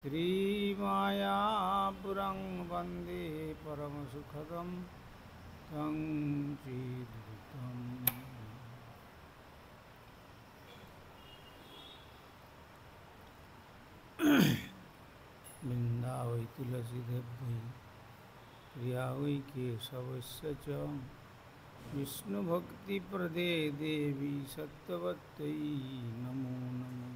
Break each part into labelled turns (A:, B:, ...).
A: श्रीमायापुरं वन्दे परमसुखदं तं श्रीदूतं। वृन्दावै तुलसीदेव्यै प्रिया वै केशवस्य च विष्णुभक्तिप्रदे देवी सत्यवत्यै नमो नमः।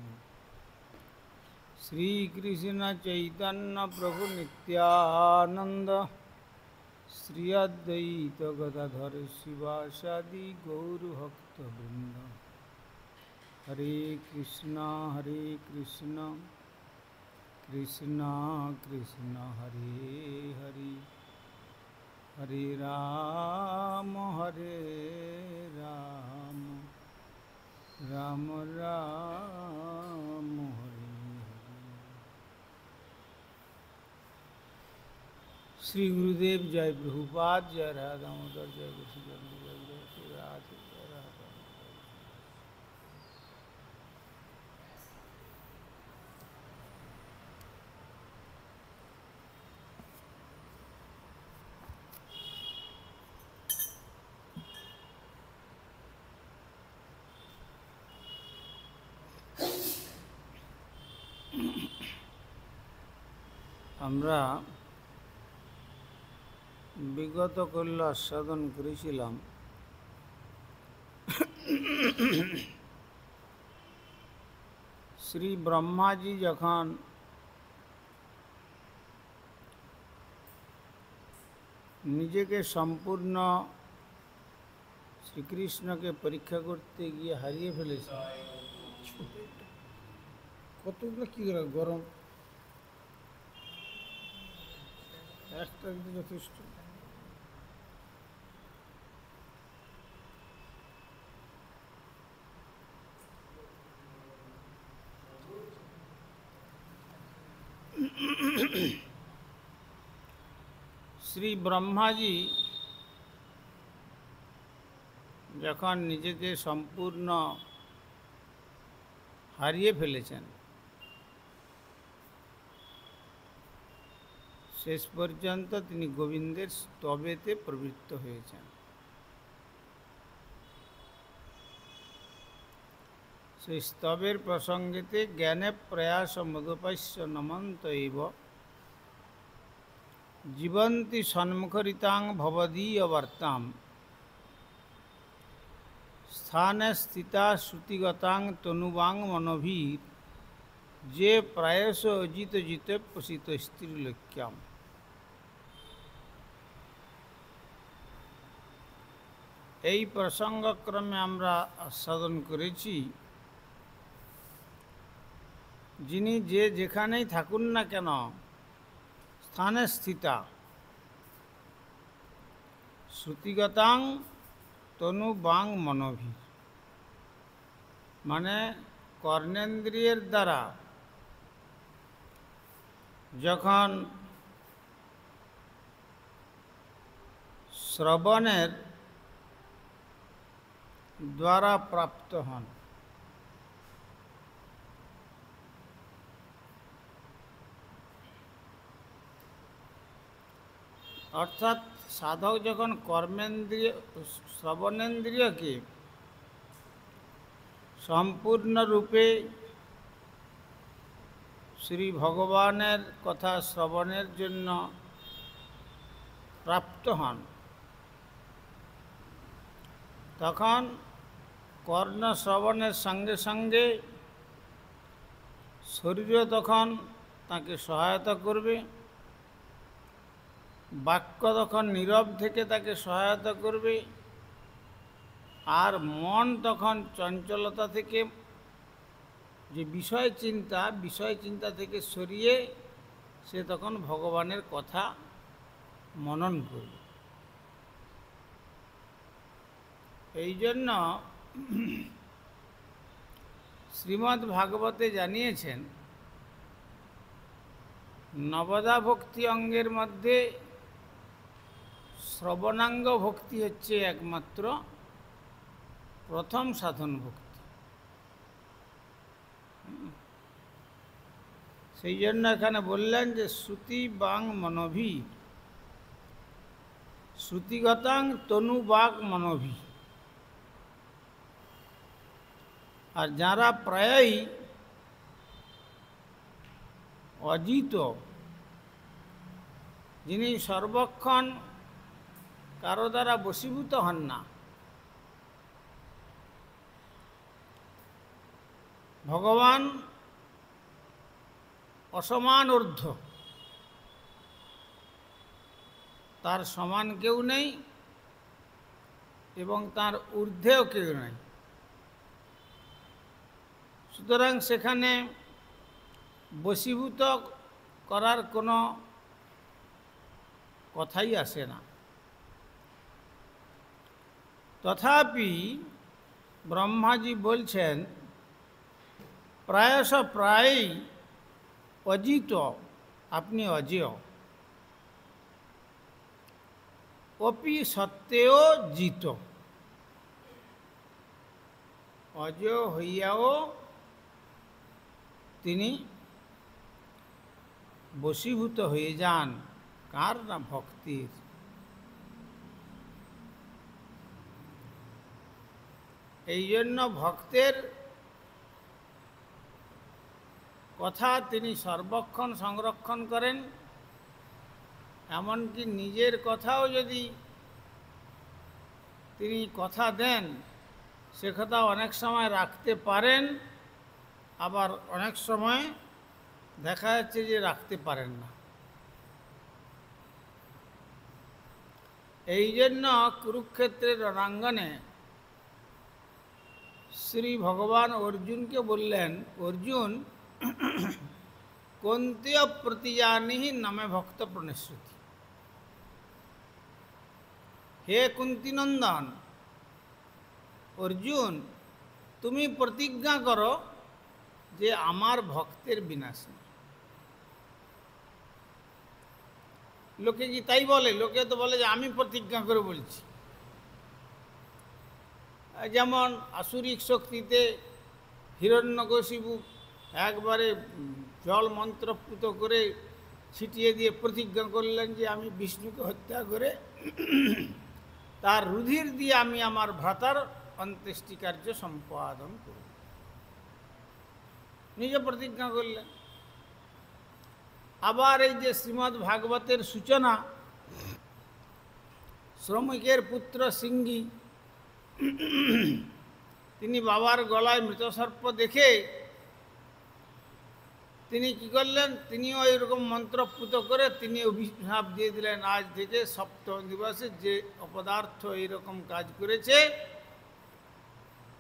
A: श्रीकृष्ण चैतन्य प्रभु नित्यानंद श्री अद्वैत गदाधर शिवासादि गौरभक्तवृंद। हरे कृष्णा कृष्णा कृष्णा हरे हरे, हरे राम राम राम हरे। श्री गुरुदेव जय प्रभुपाद, जय राधा दामोदर, जय गोस्वामी, जय गुरु राधे, जय राधा। আমরা বিগত কল্য আস্বাদন করেছিলাম শ্রী ব্রহ্মাজি যখন নিজেকে সম্পূর্ণ শ্রীকৃষ্ণকে পরীক্ষা করতে গিয়ে হারিয়ে ফেলেছে। কতগুলো কি গরম, একটা যথেষ্ট। শ্রী ব্রহ্মাজি যখন নিজেকে সম্পূর্ণ হারিয়ে ফেলেছেন, শেষ পর্যন্ত তিনি গোবিন্দের স্তবেতে প্রবৃত্ত হয়েছেন। সেই স্তবের প্রসঙ্গেতে জ্ঞানে প্রয়াস মদুপাস্য নমন্ত এব জীবন্তি সন্মুখরিতাং ভবদীয় বার্তাম স্থানে স্থিতা শ্রুতিগতাং তনুবাং মনোভীর যে প্রায়শ অজিত জিতে প্রসিত স্ত্রীলোক্যাম। এই প্রসঙ্গক্রমে আমরা আস্বাদন করেছি, যিনি যে যেখানেই থাকুন না কেন স্থানে স্থিতা শ্রুতিগতাং তনু বাং মনোভীর, মানে কর্ণেন্দ্রিয়ের দ্বারা যখন শ্রবণের দ্বারা প্রাপ্ত হন, অর্থাৎ সাধক যখন কর্মেন্দ্রিয় শ্রবণেন্দ্রিয়কে সম্পূর্ণরূপে শ্রী ভগবানের কথা শ্রবণের জন্য প্রাপ্ত হন, তখন কর্ণ শ্রবণের সঙ্গে সঙ্গে শরীরও তখন তাকে সহায়তা করবে, বাক্য তখন নীরব থেকে তাকে সহায়তা করবে, আর মন তখন চঞ্চলতা থেকে যে বিষয় চিন্তা থেকে সরিয়ে সে তখন ভগবানের কথা মনন করবে। এই জন্য শ্রীমদ্ ভাগবতে জানিয়েছেন, নবদা ভক্তি অঙ্গের মধ্যে শ্রবণাঙ্গ ভক্তি হচ্ছে একমাত্র প্রথম সাধন ভক্তি। সেই জন্য এখানে বললেন যে শ্রুতি বাং মনভি, শ্রুতিগতাং তনু বাক মনভি। আর যারা প্রায়ই অজিত, যিনি সর্বক্ষণ কারো দ্বারা বশীভূত হন না, ভগবান অসমান ঊর্ধ্ব, তার সমান কেউ নেই এবং তার ঊর্ধ্বেও কেউ নেই। সুতরাং সেখানে বশীভূত করার কোনো কথাই আসে না। তথাপি ব্রহ্মাজি বলছেন প্রায়ই অজিত, আপনি অজেয়, অপি সত্ত্বেও জিত, অজেয় হইয়াও তিনি বশীভূত হয়ে যান। কার না? ভক্তির। এই জন্য ভক্তের কথা তিনি সর্বক্ষণ সংরক্ষণ করেন। এমনকি নিজের কথাও যদি তিনি কথা দেন, সে কথা অনেক সময় রাখতে পারেন, আবার অনেক সময় দেখা যাচ্ছে যে রাখতে পারেন না। এই জন্য কুরুক্ষেত্রের রণাঙ্গনে শ্রী ভগবান অর্জুনকে বললেন, অর্জুন কন্তেয় প্রতিজানিহি নামে ভক্ত প্রণশ্রুতি। হে কুন্তিনন্দন, অর্জুন তুমি প্রতিজ্ঞা করো যে আমার ভক্তের বিনাশ নেই। লোকে কি তাই বলে? লোকে তো বলে যে আমি প্রতিজ্ঞা করে বলছি। যেমন আসুরিক শক্তিতে হিরণ্যকশিপু একবারে জল মন্ত্রপুত করে ছিটিয়ে দিয়ে প্রতিজ্ঞা করলেন যে আমি বিষ্ণুকে হত্যা করে তার রুধির দিয়ে আমি আমার ভ্রাতার অন্ত্যেষ্টি কার্য সম্পাদন করব। নিজে প্রতিজ্ঞা করলেন। আবার এই যে শ্রীমদ্ ভাগবতের সূচনা, শ্রমিকের পুত্র সিঙ্গি তিনি বাবার গলায় মৃতসর্প দেখে তিনি কি করলেন, তিনিও এরকম মন্ত্রপুত করে তিনি অভিশাপ দিয়ে দিলেন, আজ থেকে সপ্তম দিবসে যে অপদার্থ এইরকম কাজ করেছে,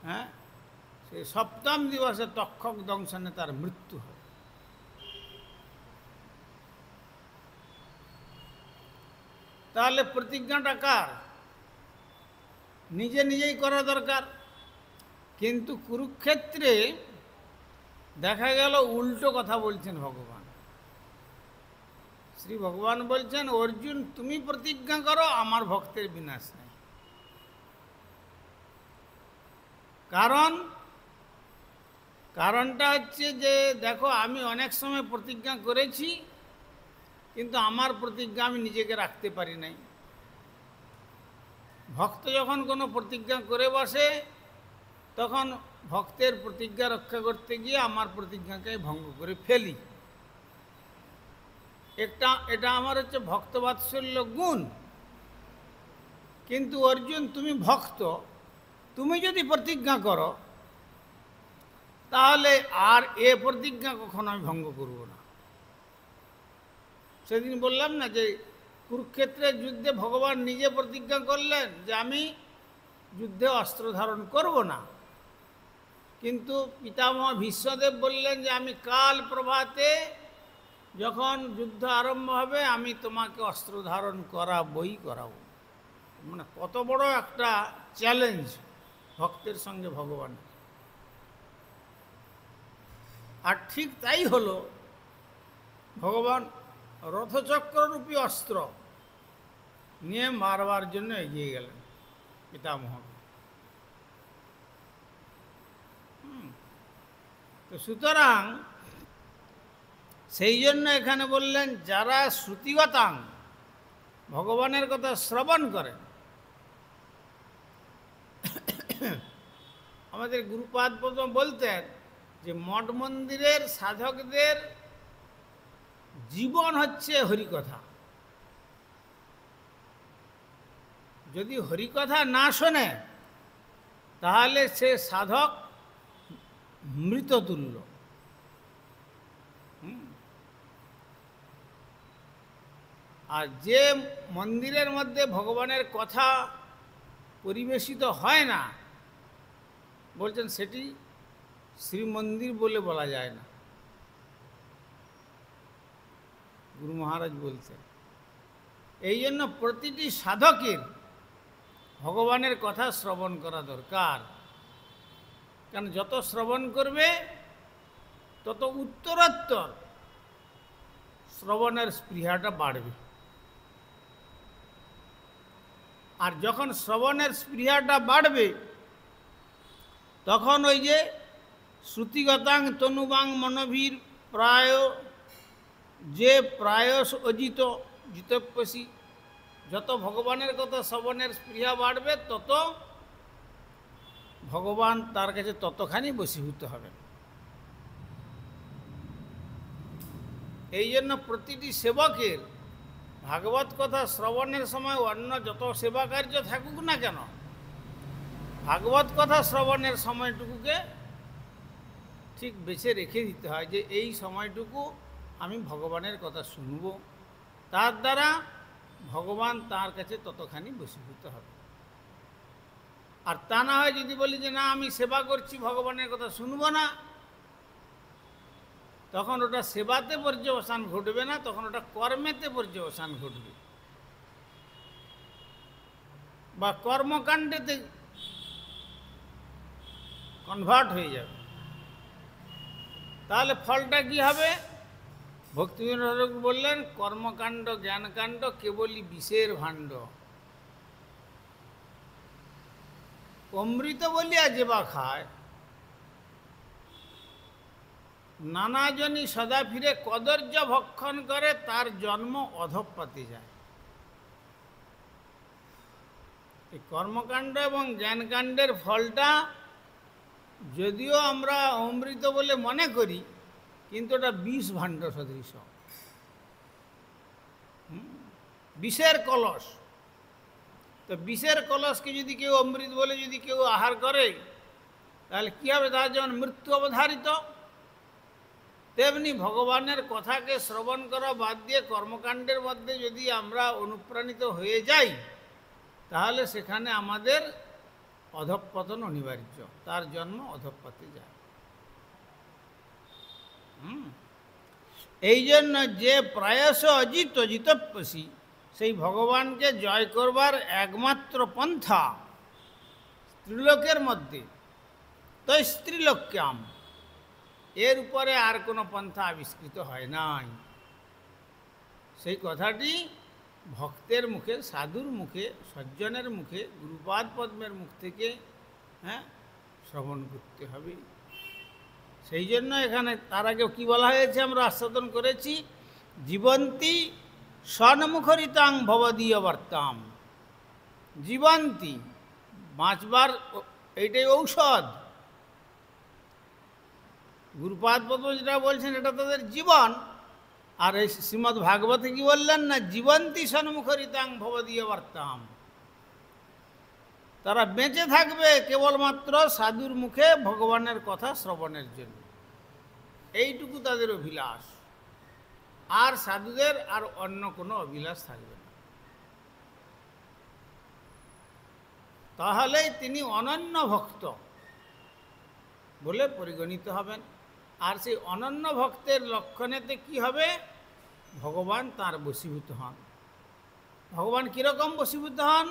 A: হ্যাঁ, সে সপ্তম দিবসে তক্ষক দংশনে তার মৃত্যু হয়। তাহলে প্রতিজ্ঞাটা কার? নিজে নিজেই করা দরকার। কিন্তু কুরুক্ষেত্রে দেখা গেল উল্টো কথা বলছেন ভগবান। শ্রী ভগবান বলছেন, অর্জুন তুমি প্রতিজ্ঞা করো আমার ভক্তের বিনাশ নেই। কারণটা হচ্ছে যে দেখো, আমি অনেক সময় প্রতিজ্ঞা করেছি, কিন্তু আমার প্রতিজ্ঞা আমি নিজেকে রাখতে পারি নাই। ভক্ত যখন কোনো প্রতিজ্ঞা করে বসে, তখন ভক্তের প্রতিজ্ঞা রক্ষা করতে গিয়ে আমার প্রতিজ্ঞাকে ভঙ্গ করে ফেলি। এটা আমার হচ্ছে ভক্তবাৎসল্য গুণ। কিন্তু অর্জুন তুমি ভক্ত, তুমি যদি প্রতিজ্ঞা করো তাহলে আর এ প্রতিজ্ঞা কখনো আমি ভঙ্গ করব না। সেদিন বললাম না যে কুরুক্ষেত্রের যুদ্ধে ভগবান নিজে প্রতিজ্ঞা করলেন যে আমি যুদ্ধে অস্ত্র ধারণ করব না, কিন্তু পিতামহ ভীষ্মদেব বললেন যে আমি কাল প্রভাতে যখন যুদ্ধ আরম্ভ হবে আমি তোমাকে অস্ত্র ধারণ করাবই করাবো। মানে কত বড় একটা চ্যালেঞ্জ ভক্তের সঙ্গে ভগবান। আর ঠিক তাই হলো, ভগবান রথচক্ররূপী অস্ত্র নিয়ে মারবার জন্য এগিয়ে গেলেন পিতামহ। তো সুতরাং সেই জন্য এখানে বললেন যারা শ্রুতিগতাং ভগবানের কথা শ্রবণ করেন। আমাদের গুরুপাদ প্রথম বলতেন যে মঠ মন্দিরের সাধকদের জীবন হচ্ছে হরিকথা। যদি হরিকথা না শোনে তাহলে সে সাধক মৃততুল্য। আর যে মন্দিরের মধ্যে ভগবানের কথা পরিবেশিত হয় না, বলছেন সেটি শ্রীমন্দির বলে বলা যায় না। গুরু মহারাজ বলছেন এই জন্য প্রতিটি সাধকের ভগবানের কথা শ্রবণ করা দরকার। কারণ যত শ্রবণ করবে তত উত্তরোত্তর শ্রবণের স্পৃহাটা বাড়বে। আর যখন শ্রবণের স্পৃহাটা বাড়বে তখন ওই যে শ্রুতিগতাং তনুবাং মনোভীর প্রায় যে প্রায়স অজিত জিতপ্যসী, যত ভগবানের কথা শ্রবণের স্পৃহা বাড়বে তত ভগবান তার কাছে ততখানি বশীভূত হবে। এই জন্য প্রতিটি সেবকের ভাগবত কথা শ্রবণের সময় অন্য যত সেবা কার্য থাকুক না কেন, ভাগবত কথা শ্রবণের সময়টুকুকে ঠিক বেছে রেখে দিতে হয় যে এই সময়টুকু আমি ভগবানের কথা শুনব। তার দ্বারা ভগবান তার কাছে ততখানি বশীভূত হবে। আর তা না হয় যদি বলি যে না আমি সেবা করছি ভগবানের কথা শুনব না, তখন ওটা সেবাতে পর্যবসান ঘটবে না, তখন ওটা কর্মেতে পর্যবসান ঘটবে বা কর্মকাণ্ডেতে কনভার্ট হয়ে যাবে। তাহলে ফলটা কি হবে? ভক্তিবিনোদ বললেন কর্মকাণ্ড জ্ঞানকাণ্ড কেবলই বিষের ভাণ্ড, অমৃত বলিয়া যেবা খায়, নানাজনই সদা ফিরে কদর্য ভক্ষণ করে, তার জন্ম অধঃপতে যায়। এই কর্মকাণ্ড এবং জ্ঞানকাণ্ডের ফলটা যদিও আমরা অমৃত বলে মনে করি, কিন্তু ওটা বিষ ভাণ্ড সদৃশ, বিষের কলস। তো বিষের কলসকে যদি কেউ অমৃত বলে যদি কেউ আহার করে তাহলে কী হবে? তার যেমন মৃত্যু অবধারিত, তেমনি ভগবানের কথাকে শ্রবণ করা বাদ দিয়ে কর্মকাণ্ডের মধ্যে যদি আমরা অনুপ্রাণিত হয়ে যাই তাহলে সেখানে আমাদের অধঃপতন অনিবার্য, তার জন্ম অধঃপতে যায়। এই জন্য যে প্রায়শ অজিত জিতপ্যসী, সেই ভগবানকে জয় করবার একমাত্র পন্থা স্ত্রীলোকের মধ্যে তো স্ত্রীলোক্যাম, এর উপরে আর কোনো পন্থা আবিষ্কৃত হয় নাই। সেই কথাটি ভক্তের মুখে, সাধুর মুখে, সজ্জনের মুখে, গুরুপাদ পদ্মের মুখ থেকে শ্রবণ করতে হবে। সেই জন্য এখানে তার আগে কী বলা হয়েছে আমরা আস্বাদন করেছি, জীবন্তী স্বর্ণমুখরিতাং ভবদীয় বার্তাম। জীবন্তী বাঁচবার এইটাই ঔষধ। গুরুপাদ পদ্ম যেটা বলছেন এটা তাদের জীবন। আর এই শ্রীমদ্ ভাগবতে কি বললেন না, জীবন্তী সন্মুখরিতাং ভবদীয় বার্তাম, তারা বেঁচে থাকবে কেবলমাত্র সাধুর মুখে ভগবানের কথা শ্রবণের জন্য। এইটুকু তাদের অভিলাষ, আর সাধুদের আর অন্য কোনো অভিলাষ থাকবে না। তাহলেই তিনি অনন্য ভক্ত বলে পরিগণিত হবেন। আর সেই অনন্য ভক্তের লক্ষণেতে কি হবে? ভগবান তার বশীভূত হন। ভগবান কীরকম বশীভূত হন?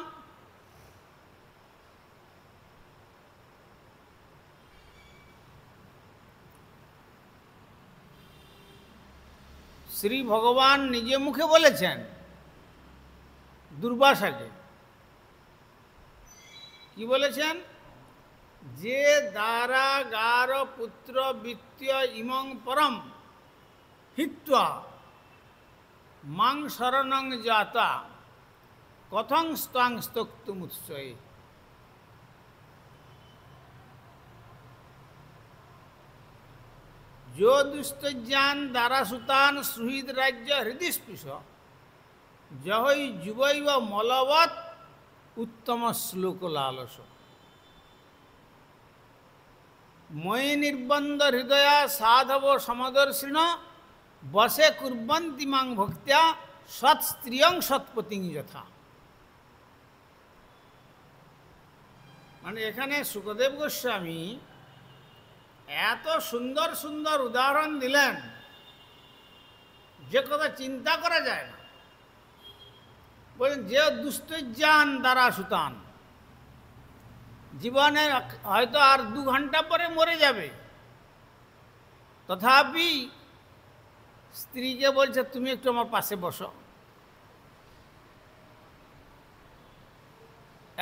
A: শ্রী ভগবান নিজে মুখে বলেছেন দুর্বাসাকে, কি বলেছেন? যে দ্বারা গার পুত্র বিত্তীয় ইমং পরম হিত্বা মাং শরণং জাতা কথং স্তাং স্তোক্তুমুৎসয়ে। जो दुस्तज्ञान दारासुतान सुहृद राज्य हृदय स्पृश जहई जुबैव मलवत उत्तम श्लोक लालस। मयि निर्बंध हृदया साधव समदर्शिन बसे कुर्वन्ति मां भक्त्या सत्स्त्रियं सत्पतिं यथा। মানে এখানে সুখদেব গোস্বামী এত সুন্দর সুন্দর উদাহরণ দিলেন যে কথা চিন্তা করা যায় না। বলেন যে দুস্তজ্ঞান দ্বারা সুতান, জীবনে হয়তো আর 2 ঘন্টা পরে মরে যাবে, তথাপি স্ত্রীকে বলছে তুমি একটু আমার পাশে বসো।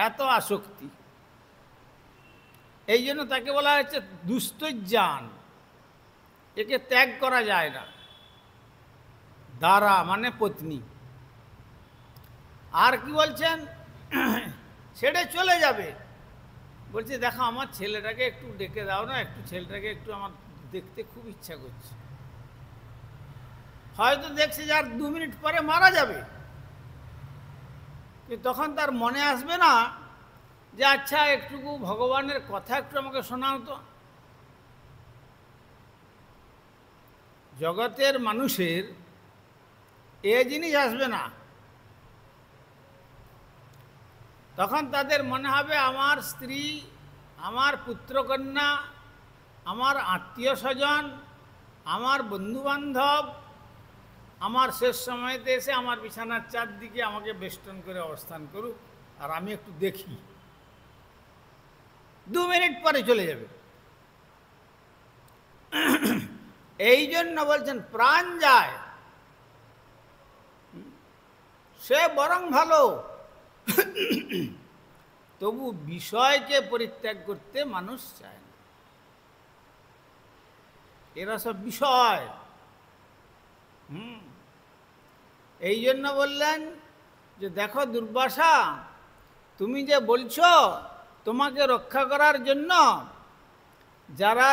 A: এত আসক্তি, এই জন্য তাকে বলা হচ্ছে দুস্তজ্ঞান। একে ত্যাগ করা যায় না। দ্বারা মানে পত্নী। আর কি বলছেন, ছেড়ে চলে যাবে। বলছে দেখো আমার ছেলেটাকে একটু ডেকে দাও না, একটু ছেলেটাকে একটু আমার দেখতে খুব ইচ্ছা করছে। হয়তো দেখছে যে আর 2 মিনিট পরে মারা যাবে, তখন তার মনে আসবে না যে আচ্ছা একটুকু ভগবানের কথা একটু আমাকে শোনাও তো। জগতের মানুষের এ জিনিস আসবে না। তখন তাদের মনে হবে আমার স্ত্রী, আমার পুত্রকন্যা, আমার আত্মীয় স্বজন, আমার বন্ধুবান্ধব আমার শেষ সময়তে এসে আমার বিছানার চারদিকে আমাকে বেষ্টন করে অবস্থান করুক, আর আমি একটু দেখি। 2 মিনিট পরে চলে যাবে। এই জন্য বলছেন প্রাণ যায় সে বরং ভালো, তবু বিষয়কে পরিত্যাগ করতে মানুষ চায় না। এরা সব বিষয়। এই জন্য বললেন যে দেখো দুর্বাসা, তুমি যে বলছো তোমাকে রক্ষা করার জন্য যারা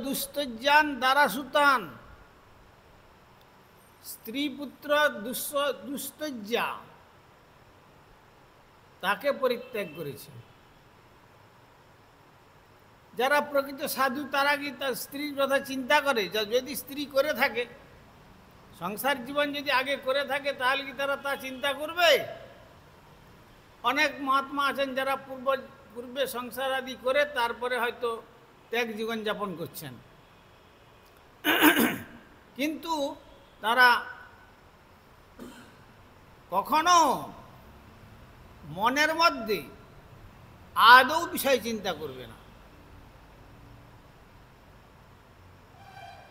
A: দুস্তজ্ঞান দ্বারা সুতান, স্ত্রী পুত্র দুস্তজ্ঞা, তাকে পরিত্যাগ করেছে। যারা প্রকৃত সাধু তারা কি তার স্ত্রীর কথা চিন্তা করে? যদি স্ত্রী করে থাকে, সংসার জীবন যদি আগে করে থাকে, তাহলে কি তারা তা চিন্তা করবে? অনেক মহাত্মা আছেন যারা পূর্বে সংসার আদি করে তারপরে হয়তো ত্যাগ জীবন যাপন করছেন, কিন্তু তারা কখনো মনের মধ্যে আদৌ বিষয় চিন্তা করবে না।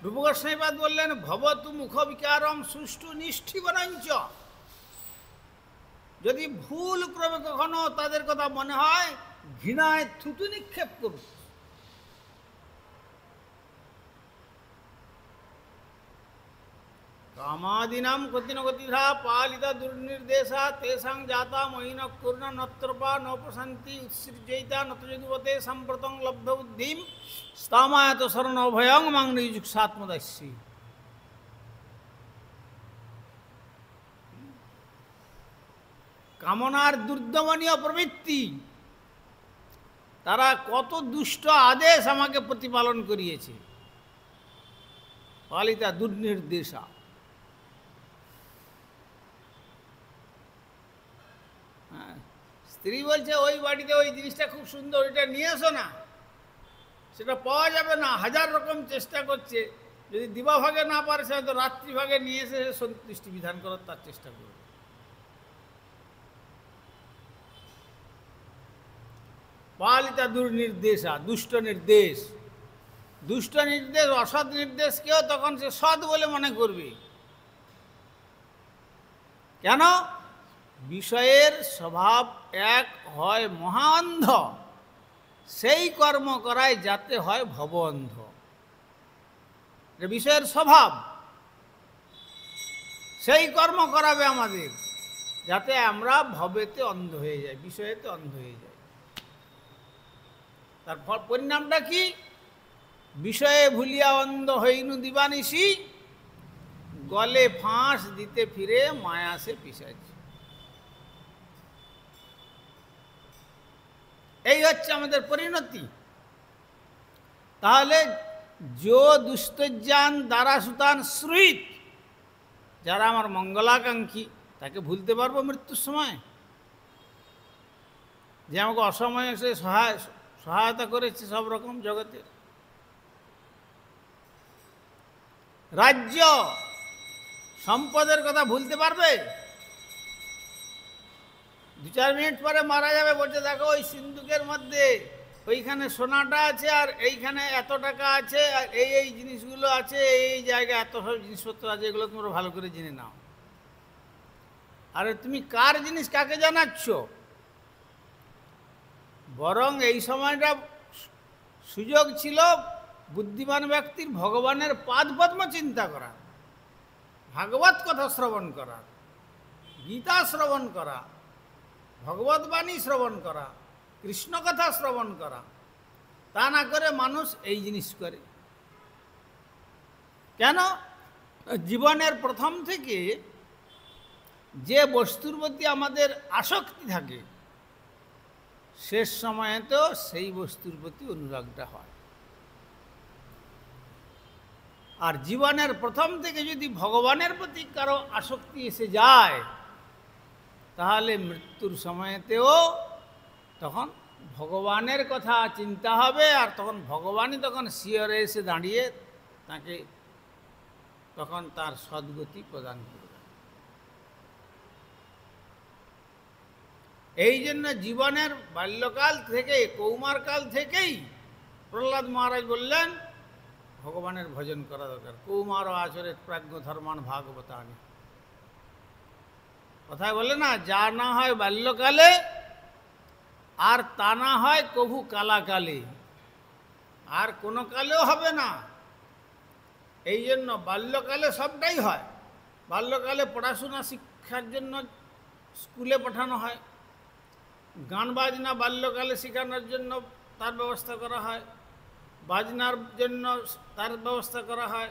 A: রূপগোস্বামীপাদ বললেন ভবতু মুখ বিকারম সুষ্ঠু নিষ্ঠিবনঞ্চ। যদি ভুল ক্রমে কখনো তাদের কথা মনে হয়, ঘৃণায় থুতু নিক্ষেপ করুন। কামাদিনাম গতিন গতিধা পালিতা দুর্নির্দেশা তেষাং জাতা মহিন কূর্ণ নত্রপা নপশান্তি উৎসৃজয়িতা নতযদুবতে সম্প্রতং লব্ধ বুদ্ধিম স্তামায়ত শরণ ভয়ং মাং নিযুক্সাত্মদাস্যি। কামনার দুর্দমনীয় প্রবৃত্তি, তারা কত দুষ্ট আদেশ আমাকে প্রতিপালন করিয়েছে। পালিতা দুর্নির্দেশা। স্ত্রী বলছে ওই বাড়িতে ওই জিনিসটা খুব সুন্দর, এটা নিয়ে এসো না, সেটা পাওয়া যাবে না, 1000 রকম চেষ্টা করছে। যদি দিবাভাগে না পারে সে হয়তো রাত্রিভাগে নিয়ে এসে সন্তুষ্টি বিধান করার তার চেষ্টা করবে। পালিতা দুর্নির্দেশা, দুষ্ট নির্দেশ। দুষ্ট নির্দেশ, অসৎ নির্দেশকেও তখন সে সৎ বলে মনে করবে। কেন? বিষয়ের স্বভাব এক হয় মহান্ধ, সেই কর্ম করায় যাতে হয় ভব অন্ধ। বিষয়ের স্বভাব সেই কর্ম করাবে আমাদের, যাতে আমরা ভবেতে অন্ধ হয়ে যাই, বিষয়েতে অন্ধ হয়ে যাই। তার পরিণামটা কি? বিষয়ে ভুলিয়া অন্ধ হইনু দিবানিশি, গলে ফাঁস দিতে ফিরে মায়া সে পিসাইছে। এই হচ্ছে আমাদের পরিণতি। তাহলে যো দুস্তজ্জান দ্বারা সুতান শ্রুত, যারা আমার মঙ্গলাকাঙ্ক্ষী, তাকে ভুলতে পারবো মৃত্যুর সময়? যে আমাকে অসময়ে এসে সহায়তা করেছে সব রকম জগতের। রাজ্য সম্পদের কথা ভুলতে পারবে? 2-4 মিনিট পরে মারা যাবে, বলছে দেখো ওই সিন্ধুকের মধ্যে ওইখানে সোনাটা আছে, আর এইখানে এত টাকা আছে, আর এই এই জিনিসগুলো আছে, এই জায়গায় এত সব জিনিসপত্র আছে, এগুলো তোমরা ভালো করে জেনে নাও। আরে তুমি কার জিনিস কাকে জানাচ্ছ? বরং এই সময়টা সুযোগ ছিল বুদ্ধিমান ব্যক্তির ভগবানের পাদপদ্ম চিন্তা করা, ভাগবত কথা শ্রবণ করা, গীতা শ্রবণ করা, ভগবত বাণী শ্রবণ করা, কৃষ্ণ কথা শ্রবণ করা। তা না করে মানুষ এই জিনিস করে কেন? জীবনের প্রথম থেকে যে বস্তুর প্রতি আমাদের আসক্তি থাকে, শেষ সময়ে তো সেই বস্তুর প্রতি অনুরাগটা হয়। আর জীবনের প্রথম থেকে যদি ভগবানের প্রতি কারো আসক্তি এসে যায়, তাহলে মৃত্যুর সময়তেও তখন ভগবানের কথা চিন্তা হবে, আর তখন ভগবানই তখন শিয়রে এসে দাঁড়িয়ে তাকে তখন তার সদ্গতি প্রদান করবে। এই জন্য জীবনের বাল্যকাল থেকে, কৌমারকাল থেকেই প্রহ্লাদ মহারাজ বললেন ভগবানের ভজন করা দরকার। কৌমার আচরে প্রাজ্ঞ ধর্মান ভাগবতানি, কথায় বলে না, যা না হয় বাল্যকালে আর তা না হয় কভু কালাকালে, আর কোনো কালেও হবে না। এই জন্য বাল্যকালে সবটাই হয়। বাল্যকালে পড়াশোনা শিক্ষার জন্য স্কুলে পাঠানো হয়, গান বাজনা বাল্যকালে শেখানোর জন্য তার ব্যবস্থা করা হয়, বাজনার জন্য তার ব্যবস্থা করা হয়,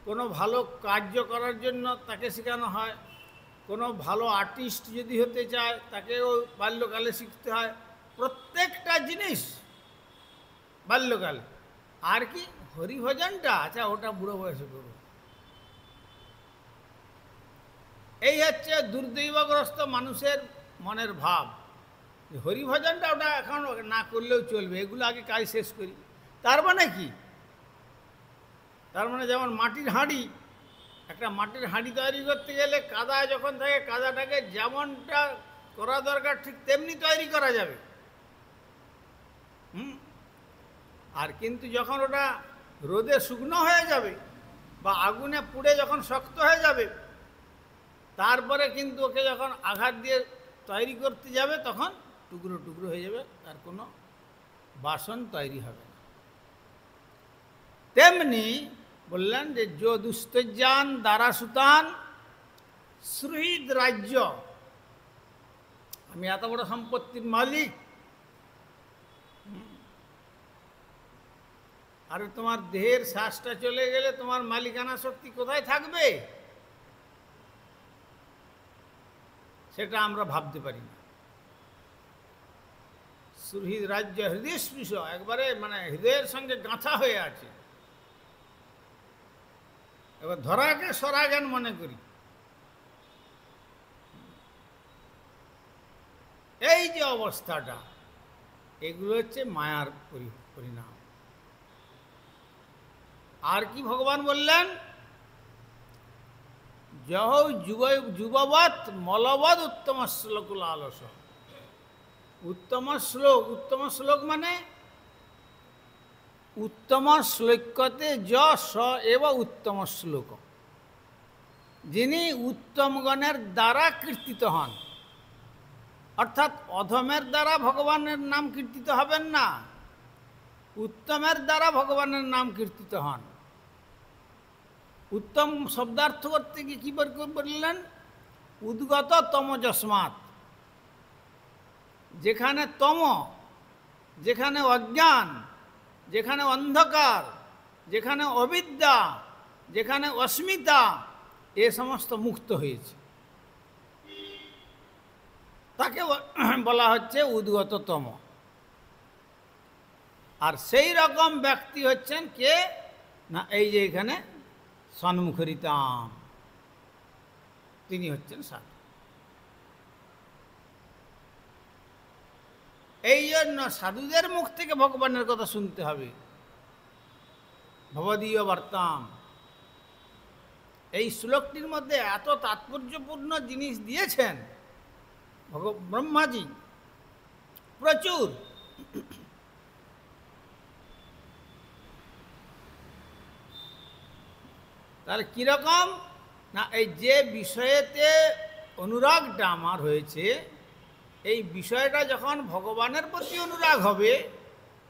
A: কোনো ভালো কার্য করার জন্য তাকে শেখানো হয়, কোনো ভালো আর্টিস্ট যদি হতে চায় তাকেও বাল্যকালে শিখতে হয়। প্রত্যেকটা জিনিস বাল্যকালে। আর কি হরিভজনটা, আচ্ছা ওটা বুড়ো বয়সে করব। এই হচ্ছে দুর্দৈবগ্রস্ত মানুষের মনের ভাব, হরিভজনটা ওটা এখন না করলেও চলবে, এগুলো আগে কাজ শেষ করি। তার মানে কি? তার মানে যেমন মাটির হাঁড়ি, একটা মাটির হাঁড়ি তৈরি করতে গেলে কাদা যখন থাকে, কাদাটাকে যেমনটা করা দরকার ঠিক তেমনি তৈরি করা যাবে। আর কিন্তু যখন ওটা রোদে শুকনো হয়ে যাবে বা আগুনে পুড়ে যখন শক্ত হয়ে যাবে, তারপরে কিন্তু ওকে যখন আঘাত দিয়ে তৈরি করতে যাবে, তখন টুকরো টুকরো হয়ে যাবে, তার কোনো বাসন তৈরি হবে না। তেমনি বললেন যে যো দুস্তজ্জান দ্বারা সুতান শ্রুহিত রাজ্য, আমি এত বড় সম্পত্তির মালিক, আর তোমার দেহের শ্বাসটা চলে গেলে তোমার মালিকানা শক্তি কোথায় থাকবে? সেটা আমরা ভাবতে পারি না। সুহৃদ রাজ্য হৃদয় স্পৃশ, একবারে মানে হৃদয়ের সঙ্গে গাঁথা হয়ে আছে। এবার ধরাকে সরাজ্ঞান মনে করি। এই যে অবস্থাটা, এগুলো হচ্ছে মায়ার পরিণাম। আর কি ভগবান বললেন? যহ যুববৎ মলবৎ উত্তম শ্লোকুল আলস। উত্তম শ্লোক মানে উত্তম শ্লোক্যতে য স এব উত্তম শ্লোক, যিনি উত্তমগণের দ্বারা কীর্তিত হন। অর্থাৎ অধমের দ্বারা ভগবানের নাম কীর্তিত হবেন না, উত্তমের দ্বারা ভগবানের নাম কীর্তিত হন। উত্তম শব্দার্থ করতে গিয়ে কী বললেন? উদ্গত তমযস্মাৎ। যেখানে তম, যেখানে অজ্ঞান, যেখানে অন্ধকার, যেখানে অবিদ্যা, যেখানে অস্মিতা, এ সমস্ত মুক্ত হয়েছে, তাকে বলা হচ্ছে উদ্গততম। আর সেই রকম ব্যক্তি হচ্ছেন কে না, এই যে এখানে সন্মুখরিতাম, তিনি হচ্ছেন সাধু। এই জন্য সাধুদের মুখ থেকে ভগবানের কথা শুনতে হবে। ভবদীয় বার্তাম, এই শ্লোকটির মধ্যে এত তাৎপর্যপূর্ণ জিনিস দিয়েছেন ব্রহ্মাজি, প্রচুর। তাহলে কীরকম না, এই যে বিষয়েতে অনুরাগটা আমার হয়েছে, এই বিষয়টা যখন ভগবানের প্রতি অনুরাগ হবে,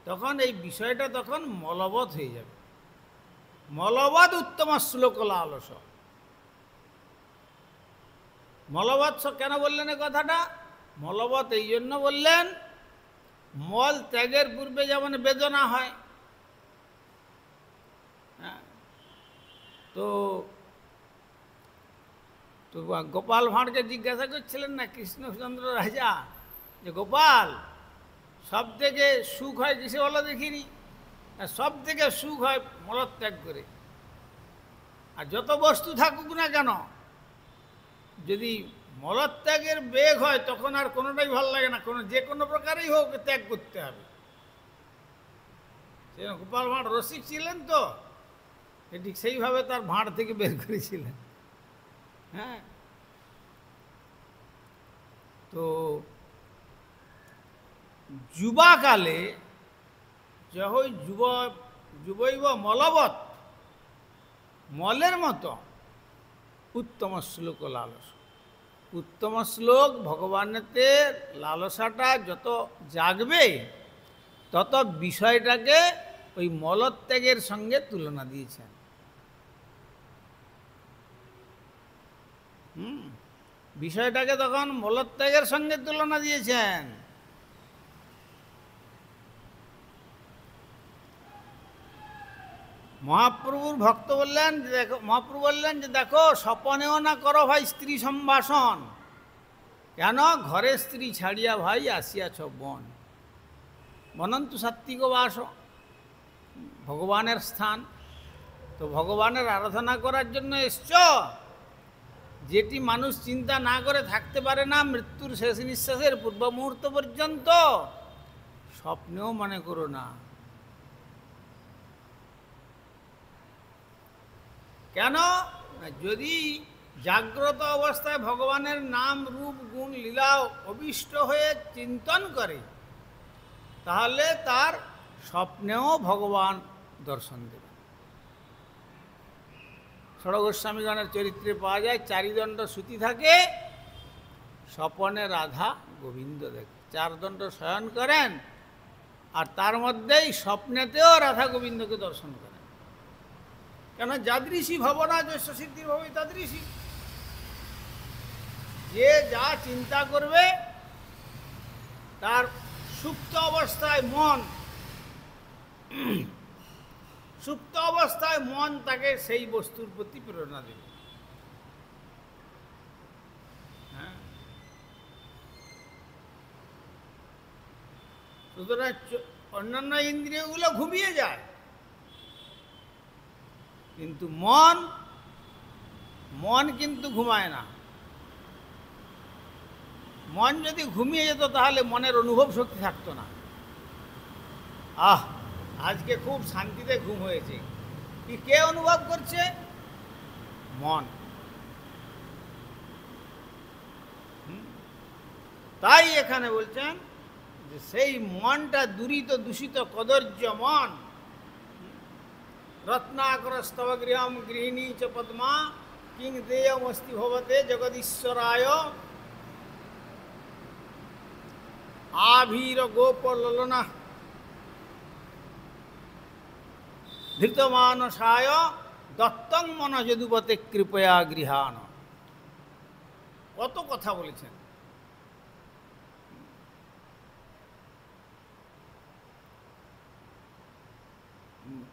A: তখন এই বিষয়টা তখন মলবৎ হয়ে যাবে। মলবৎ উত্তম শ্লোক লালস। মলবৎ কেন বললেন এ কথাটা? মলবৎ এই জন্য বললেন, মল ত্যাগের পূর্বে যেমন বেদনা হয়, হ্যাঁ, তো গোপাল ভাঁড়কে জিজ্ঞাসা করছিলেন না কৃষ্ণচন্দ্র রাজা, যে গোপাল সব থেকে সুখ হয় কিসে বলো দেখিনি? সব থেকে সুখ হয় মলত্যাগ করে। আর যত বস্তু থাকুক না কেন, যদি মলত্যাগের বেগ হয় তখন আর কোনোটাই ভালো লাগে না, যে কোনো প্রকারেই হোক ত্যাগ করতে হবে। গোপাল ভাঁড় রসিক ছিলেন তো, ঠিক সেইভাবে তার ভাঁড় থেকে বের করেছিলেন। হ্যাঁ, তো যুবাকালে যহই যুবৈব মলবৎ, মলের মতো উত্তম শ্লোক লালস। উত্তম শ্লোক ভগবানেতে লালসাটা যত জাগবে, তত বিষয়টাকে ওই মলত্যাগের সঙ্গে তুলনা দিয়েছেন। বিষয়টাকে তখন মলত্যাগের সঙ্গে তুলনা দিয়েছেন। মহাপ্রভুর ভক্ত বললেন যে দেখো, মহাপ্রভু বললেন যে দেখো, স্বপনেও না করো ভাই স্ত্রী সম্ভাষণ। কেন? ঘরে স্ত্রী ছাড়িয়া ভাই আসিয়াছ বন। বনন্তু সাত্বিক বাস, ভগবানের স্থান। তো ভগবানের আরাধনা করার জন্য এসছ, যেটি মানুষ চিন্তা না করে থাকতে পারে না মৃত্যুর শেষ নিঃশ্বাসের পূর্ব মুহূর্ত পর্যন্ত, স্বপ্নেও মনে করো না। কেন? যদি জাগ্রত অবস্থায় ভগবানের নাম রূপ গুণ লীলা অভিষ্ট হয়ে চিন্তন করে, তাহলে তার স্বপ্নেও ভগবান দর্শন দেবে। ষড়গোস্বামীগণের চরিত্রে পাওয়া যায়, চারিদণ্ড শ্রুতি থাকে, স্বপনে রাধা গোবিন্দ দেখে। চারদণ্ড শয়ন করেন, আর তার মধ্যেই স্বপ্নেতেও রাধা গোবিন্দকে দর্শন করেন। কেন? যাদৃশী ভাবনা যশ সিদ্ধির ভাবে তাদৃশী। যে যা চিন্তা করবে, তার সুপ্ত অবস্থায় মন তাকে সেই বস্তুর প্রতি প্রেরণা দেবে। হ্যাঁ, সুতরাং অন্যান্য ইন্দ্রিয়গুলো ঘুমিয়ে যায়, কিন্তু মন কিন্তু ঘুমায় না। মন যদি ঘুমিয়ে যেত, তাহলে মনের অনুভব শক্তি থাকতো না। আজকে খুব শান্তিতে ঘুম হয়েছে, কি কে অনুভব করছে? মন। তাই এখানে বলছেন যে সেই মনটা দূষিত কদর্য মন। রত্নাকরস্তব গৃহম গৃহিণী চ পদ্মা কিং দেয়মস্তি ভবতে জগদীশ্বরায় আভীর গোপ ললনা ধৃতমানসায় দত্তং মন যদুপতে কৃপয়া গৃহাণ। কত কথা বলেছেন।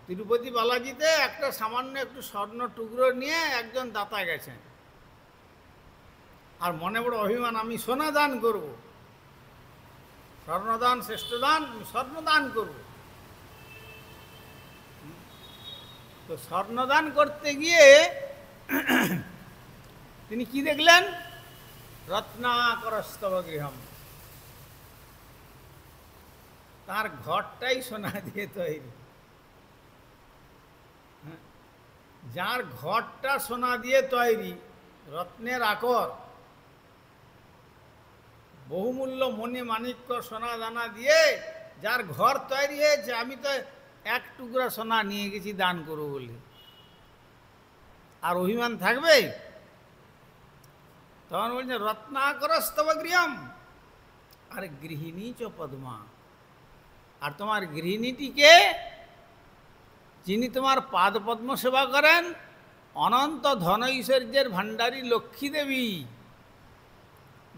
A: তিরুপতি বালাজিতে একটা সামান্য একটু স্বর্ণ টুকরো নিয়ে একজন দাতা গেছেন, আর মনে বড় অভিমান, আমি সোনা দান করব, স্বর্ণদান শ্রেষ্ঠ দান, আমি স্বর্ণদান করব। তো স্বর্ণদান করতে গিয়ে তিনি কি দেখলেন? রত্নাকরস্তব গৃহম, তার ঘরটাই সোনা দিয়ে তৈরি। যার ঘরটা সোনা দিয়ে তৈরি, রত্নের আকর, বহুমূল্য মণি মাণিক্য সোনা দানা দিয়ে যার ঘর তৈরি হয়েছে, আমি তো এক টুকরা সোনা নিয়ে গেছি দান করবো বলে, আর অভিমান থাকবে? তখন বলছে রত্নাকরস্তব গৃহম, আর গৃহিণী চ পদ্মা, আর তোমার গৃহিণীটিকে, যিনি তোমার পাদপদ্ম সেবা করেন, অনন্ত ধন ঐশ্বর্যের ভাণ্ডারী লক্ষ্মী দেবী,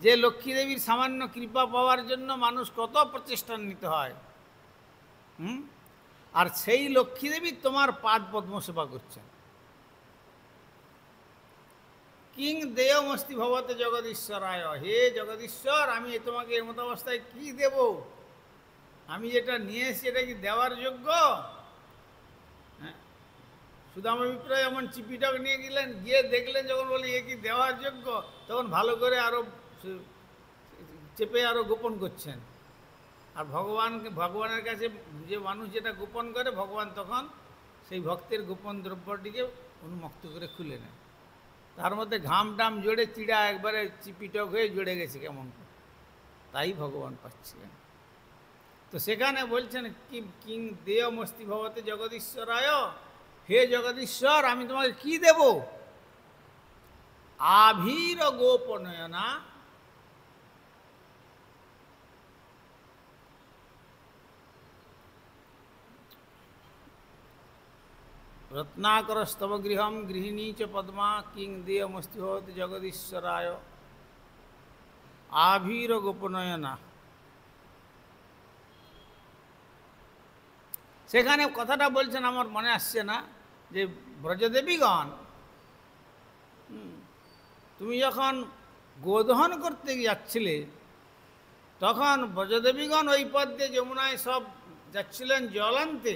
A: যে লক্ষ্মী দেবীর সামান্য কৃপা পাওয়ার জন্য মানুষ কত প্রচেষ্টা নিতে হয়, আর সেই লক্ষ্মী দেবী তোমার পাদপদ্ম সেবা করছেন। কিং দেয়মস্তি ভবতে জগদীশ্বরায়, হে জগদীশ্বর, আমি তোমাকে এর মতো অবস্থায় কি দেব? আমি যেটা নিয়ে এসেছি এটা কি দেওয়ার যোগ্য? সুদামা বিপ্র এমন চিপিটাক নিয়ে গেলেন, গিয়ে দেখলেন যখন বলে এ কি দেওয়ার যোগ্য, তখন ভালো করে আরো চেপে আরো গোপন করছেন। আর ভগবানের কাছে যে মানুষ যেটা গোপন করে, ভগবান তখন সেই ভক্তের গোপন দ্রব্যটিকে উন্মুক্ত করে খুলে নেয়। তার মধ্যে ঘাম টাম জড়ে চিড়া একবারে চিপিটক হয়ে জড়ে গেছে কেমন, তাই ভগবান পাচ্ছিলেন। তো সেখানে বলছেন কি কিং দেয়মস্তি ভবতে জগদীশ্বরায়, হে জগদীশ্বর, আমি তোমাকে কি দেব? আভীর গোপনয়না, রত্নাকরস্তব গৃহম গৃহিণী চ পদ্মা কিং দেয়মস্তি ভবতে জগদীশ্বরায় আভীর গোপনয়না। সেখানে কথাটা বলছেন, আমার মনে আসছে না, যে ব্রজদেবীগণ, তুমি যখন গোদহন করতে যাচ্ছিলে, তখন ব্রজদেবীগণ ওই পথ দিয়ে যমুনায় সব যাচ্ছিলেন জল আনতে।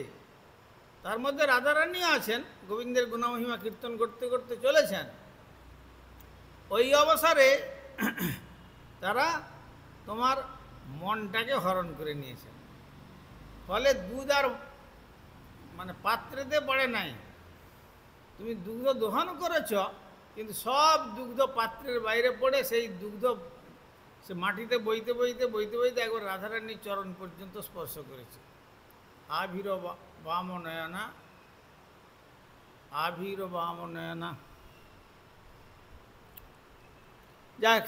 A: তার মধ্যে রাধারানীও আছেন, গোবিন্দের গুণমহিমা কীর্তন করতে করতে চলেছেন। ওই অবসরে তারা তোমার মনটাকে হরণ করে নিয়েছেন। ফলে দুধ আর মানে পাত্রেতে পড়ে নাই। তুমি দুগ্ধ দোহন করেছ, কিন্তু সব দুগ্ধ পাত্রের বাইরে পড়ে সেই দুগ্ধ সে মাটিতে বইতে বইতে বইতে বইতে একবার রাধারানীর চরণ পর্যন্ত স্পর্শ করেছে। আভীর বামনয়না, আভীর বামনয়না। যাক,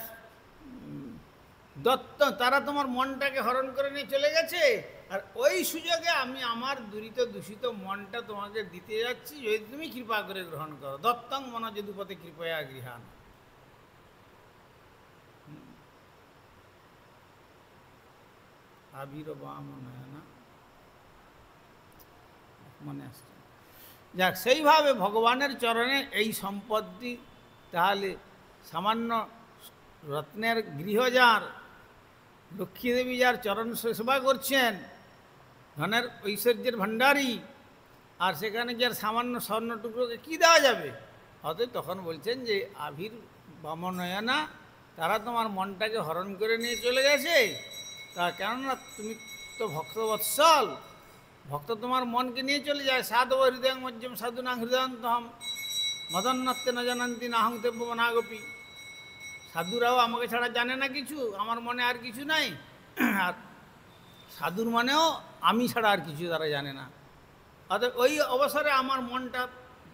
A: দত্ত তারা তোমার মনটাকে হরণ করে নিয়ে চলে গেছে, আর ওই সুযোগে আমি আমার দুরিত দূষিত মনটা তোমাকে দিতে যাচ্ছি, যদি তুমি কৃপা করে গ্রহণ করো। দত্তং মন যদুপতে কৃপয়া গৃহাণ। আবির বামনয়না মনে আসছে। যাক, সেইভাবে ভগবানের চরণে এই সম্পত্তি, তাহলে সামান্য রত্নের গৃহ যার, লক্ষ্মীদেবী যার চরণ সেবা করছেন, ধনের ঐশ্বর্যের ভাণ্ডারী, আর সেখানে যার সামান্য স্বর্ণ টুকরোকে কী দেওয়া যাবে? অতএব তখন বলছেন যে আবির বামনয়না, তারা তোমার মনটাকে হরণ করে নিয়ে চলে গেছে। তা কেননা তুমি তো ভক্তবৎসল, ভক্ত তোমার মনকে নিয়ে চলে যায়। সাধব হৃদয় মজ্জম সাধুনা হৃদয়ন্তহম মদন্নত্তে ন জানন্তি নাহং তেব্য মনাগপি। সাধুরাও আমাকে ছাড়া জানে না কিছু, আমার মনে আর কিছু নাই, আর সাধুর মনেও আমি ছাড়া আর কিছু তারা জানে না। অর্থাৎ ওই অবসরে আমার মনটা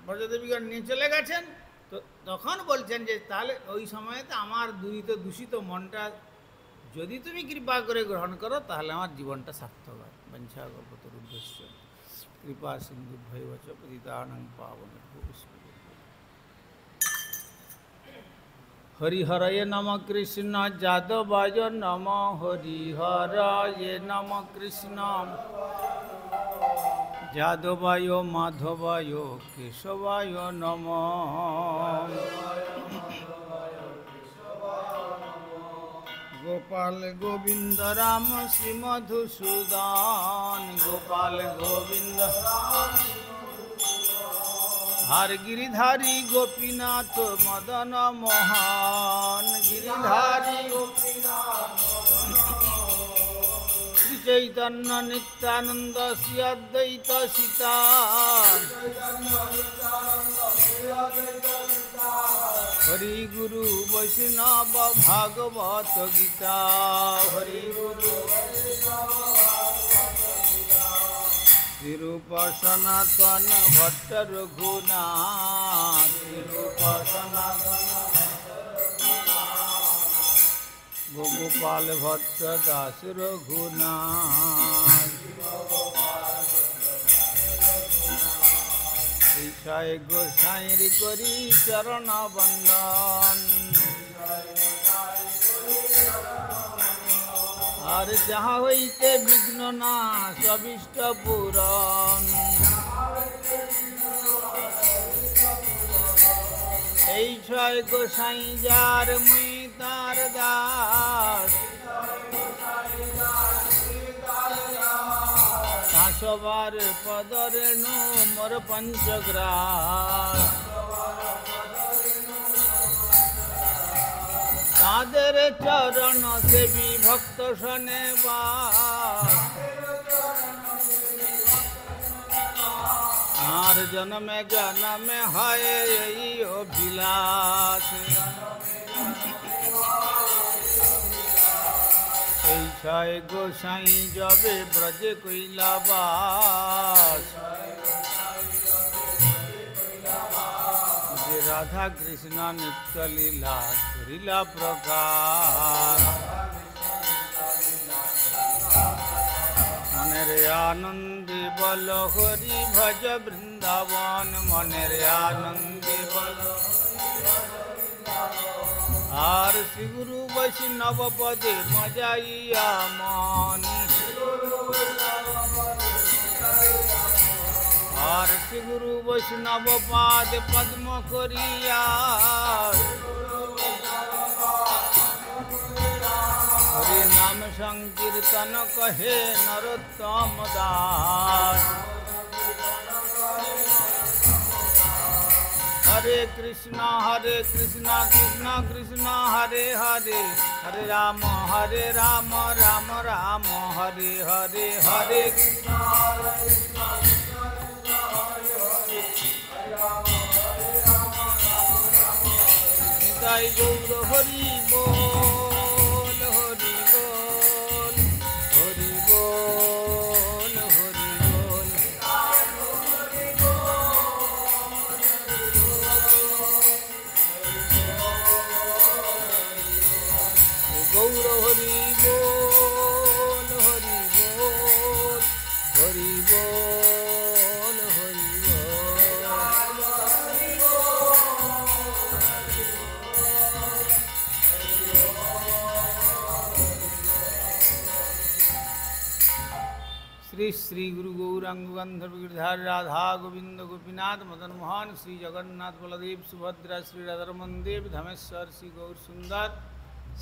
A: ব্রজদেবীগণ নিয়ে চলে গেছেন। তো তখন বলছেন যে তাহলে ওই সময়তে আমার দূষিত মনটা যদি তুমি কৃপা করে গ্রহণ করো, তাহলে আমার জীবনটা সার্থক হয়। বঞ্ছা গল্পতরুভ্যশ্চ কৃপা সিন্ধুভ্যৈব চ পতিতানাং পাবনেভ্যো বৈষ্ণবেভ্যো। हरिहरये नम कृष्ण जादवाय नम हरिहरये नम कृष्ण जादवाय माधवाय केशवाय नम गोपाल गोविंद राम श्री मधुसूदन गोपाल गोविंद हर गिरिधारी गोपीनाथ मदन मोहन गिरिधारी श्री चैतन्य नित्यानंद श्री अद्वैत सीता हरि गुरु वैष्णव भागवत गीता हरि गुरु तिरुप सनातन भट्ट रघुनाथ तिरुप सनातन गोपाल भट्ट दास रघुनाथ ईशाय गोसाई करी चरण बंदन और जहाँ होते विघ्न नाश अभिष्ट पूरण ईशाय गोसाई जार मुई तार दास सवार पदरेणु मोर पंचग्रास तादेर चरण से विभक्त सने आर जन्म जन्म है यही अभिलाष ऐसाय गोसाई जबे ब्रज कैलाबास जे राधा कृष्ण नित्य लीला लीला प्रकार मनेर आनंदी बल हरि भज वृंदावन मनेर आनंदी बल आर श्री गुरु वैष्णव पदे मजाइया मन आर श्री गुरु वैष्णव पाद पद्म करिया हरि नाम संकीर्तन कहे नरोत्तम दास हरे कृष्णा कृष्ण कृष्ण हरे हरे हरे राम राम राम हरे हरे हरे कृष्णा निताई गौर हरि बोल हरि बोल हरि बोल हरि बोल गौर हरि बोल हरि बोल हरि बोल हरि श्री श्री गुरु गौरांग गंधर्व गिरधार राधा गोविंद गोपीनाथ मदन मोहन श्री जगन्नाथ बलदेव सुभद्रा श्री राधारमन देव धमेश्वर श्री गौर सुंदर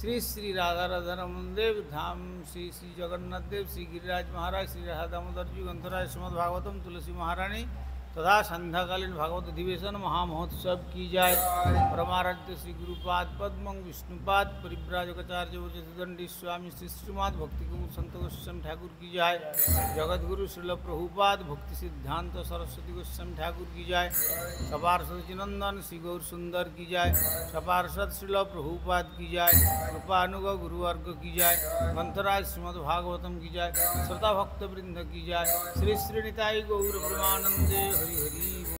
A: श्री श्री राधा राधारमन देव धाम श्री श्री जगन्नाथ देव श्री गिरिराज महाराज श्री राधा दामोदर जी ग्रंथराज श्रीमद् भागवतम तुलसी महारानी तथा संध्याकालीन भागवत अधिवेशन महामहोत्सव की जाए। परमाराध्य श्री गुरुपाद पद्म विष्णुपाद परिव्राजकाचार्य दंडी स्वामी श्री श्रीमद भक्ति कुमार संत गोस्वामी ठाकुर की जाए। जगत गुरु श्रील प्रभुपाद भक्ति सिद्धांत सरस्वती गोस्वामी ठाकुर की जाए। सपार्षद चिनंदन श्री गौर सुंदर की जाए। सपार्षद श्रील प्रभुपाद की जाए। कृपानुग गुरुवर्ग की जाए। ग्रंथराज श्रीमद् भागवतम की जाए। श्रोता भक्त वृंद की जाए। श्री श्रीनिताई गौर ब्रह्मानंदे हरि हरि।